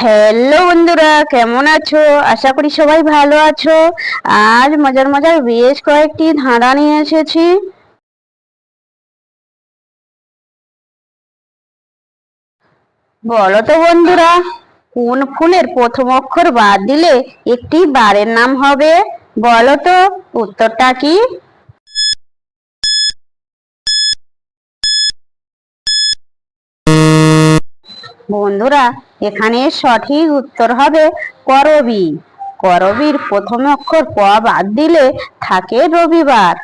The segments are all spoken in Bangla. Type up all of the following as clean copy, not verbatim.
হ্যালো বন্ধুরা, কেমন আছো? আশা করি সবাই ভালো আছো। আজ মজার মজার বেশ কয়েকটি ধাঁধা নিয়ে এসেছি। বলো তো বন্ধুরা, কোন ফুলের প্রথম অক্ষর বাদ দিলে একটি বারের নাম হবে? বলো তো উত্তরটা কি? বন্ধুরা, এখানে সঠিক উত্তর হবে করবী। করবীর প্রথম অক্ষর প বাদ দিলে থাকে রবিবার।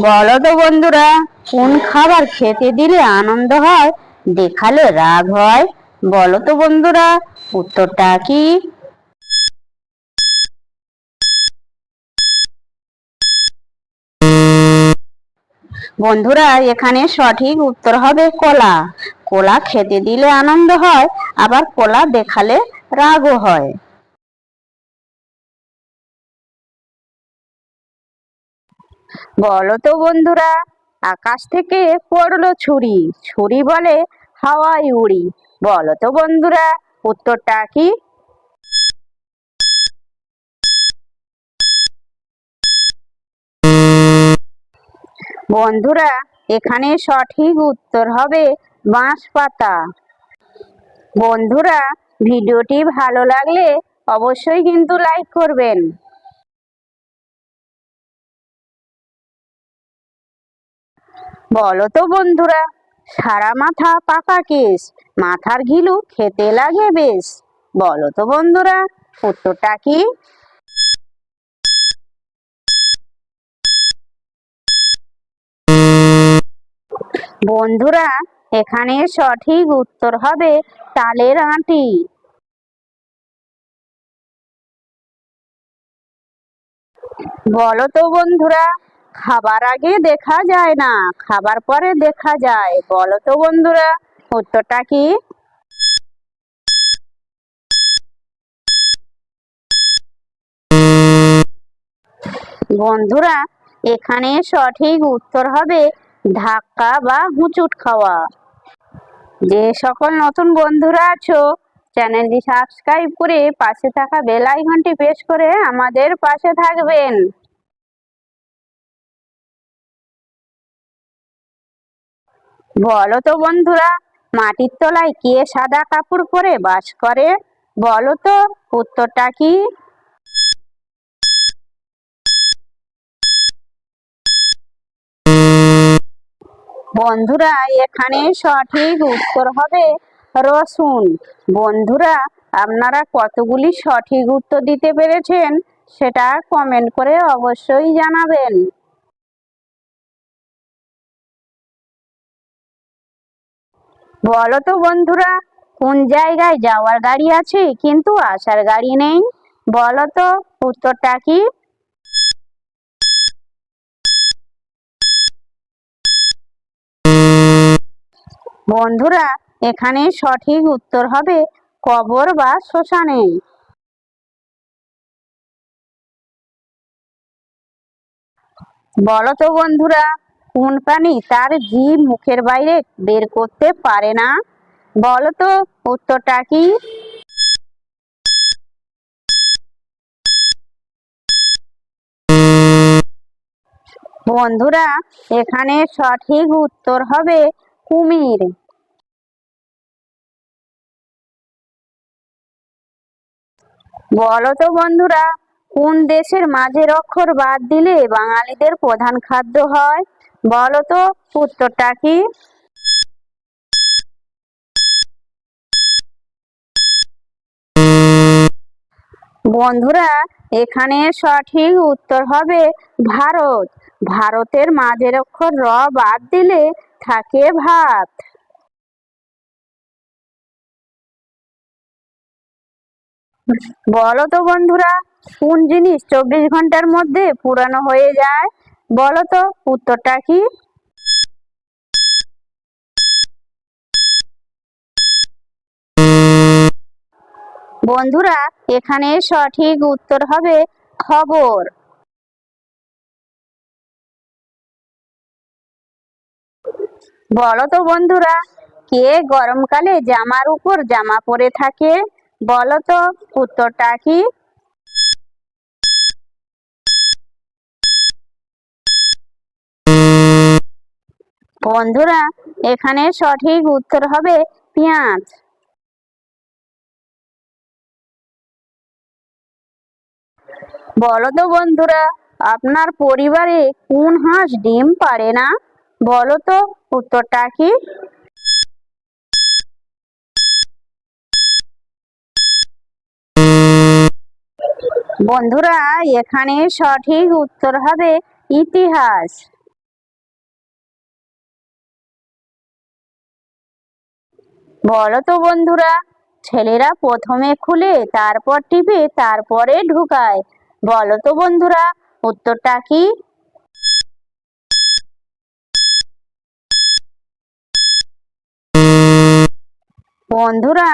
বলো তো বন্ধুরা, কোন খাবার খেতে দিলে আনন্দ হয়, দেখালে রাগ হয়? বলো তো বন্ধুরা, উত্তরটা কি? বন্ধুরা, এখানে সঠিক উত্তর হবে কলা। কলা খেতে দিলে আনন্দ হয়, আবার কলা দেখালে রাগও হয়। বলো তো বন্ধুরা, আকাশ থেকে পড়লো ছুরি, ছুরি বলে হাওয়ায় উড়ি। বলো তো বন্ধুরা, উত্তরটা কি? বন্ধুরা, এখানে সঠিক উত্তর হবে বাঁশ পাতা। বন্ধুরা, ভিডিওটি ভালো লাগলে অবশ্যই কিন্তু লাইক করবেন। বলো তো বন্ধুরা, সারা মাথা পাকা কেশ, মাথার ঘিলু খেতে লাগে বেশ। বলো তো বন্ধুরা, উত্তরটা কি? বন্ধুরা, এখানে সঠিক উত্তর হবে তালের আঁটি। বলো তো বন্ধুরা, খাবার আগে দেখা যায় না, খাবার পরে দেখা যায়। বলো তো বন্ধুরা, উত্তরটা কি? বন্ধুরা, এখানে সঠিক উত্তর হবে ধাক্কা বা হুঁচুট খাওয়া। যে সকল নতুন বন্ধুরা আছো, চ্যানেলটি সাবস্ক্রাইব করে পাশে থাকা বেল আইকনটি প্রেস করে আমাদের পাশে থাকবেন। বলো তো বন্ধুরা, মাটির তলায় কে সাদা কাপড় পরে বাস করে? বলো তো উত্তরটা কি? বন্ধুরা, এখানে সঠিক উত্তর হবে রসুন। বন্ধুরা, আপনারা কতগুলি সঠিক উত্তর দিতে পেরেছেন সেটা কমেন্ট করে অবশ্যই জানাবেন। বলো তো বন্ধুরা, কোন জায়গায় যাওয়ার গাড়ি আছে কিন্তু আসার গাড়ি নেই? বলো তো উত্তরটা কি? বন্ধুরা, এখানে সঠিক উত্তর হবে কবর বা শ্মশানে। বলো তো বন্ধুরা, কোন প্রাণী তার জিভ মুখের বাইরে বের করতে পারে না? বলো তো উত্তরটা কি? বন্ধুরা, এখানে সঠিক উত্তর হবে কুমির। বলো তো বন্ধুরা, কোন দেশের মাঝের অক্ষর বাদ দিলে বাঙালিদের প্রধান খাদ্য হয়? বলো তো উত্তরটা কি? বন্ধুরা, এখানে সঠিক উত্তর হবে ভারত। ভারতের মাঝের অক্ষর র বাদ দিলে থাকে ভাত। বলো তো বন্ধুরা, কোন জিনিস 24 ঘন্টার মধ্যে পুরানো হয়ে যায়? বলো তো উত্তরটা কি? বন্ধুরা, এখানে সঠিক উত্তর হবে খবর। বলো তো বন্ধুরা, কে গরমকালে জামার উপর জামা পরে থাকে? বলো তো উত্তরটা কি? বন্ধুরা, এখানে সঠিক উত্তর হবে পেঁয়াজ। বলো তো বন্ধুরা, আপনার পরিবারে কোন হাঁস ডিম পাড়ে না? বলো তো উত্তরটা কি? বন্ধুরা, এখানে সঠিক উত্তর হবে ইতিহাস। বলো তো বন্ধুরা, ছেলেরা প্রথমে খুলে তারপর টিপে তারপরে ঢুকায়। বলো তো বন্ধুরা উত্তরটা কি? বন্ধুরা,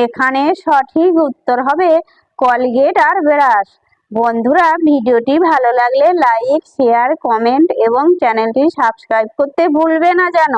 এখানে সঠিক উত্তর হবে কলগেট আর ব্রাশ। বন্ধুরা, ভিডিওটি ভালো লাগলে লাইক, শেয়ার, কমেন্ট এবং চ্যানেলটি সাবস্ক্রাইব করতে ভুলবে না যেন।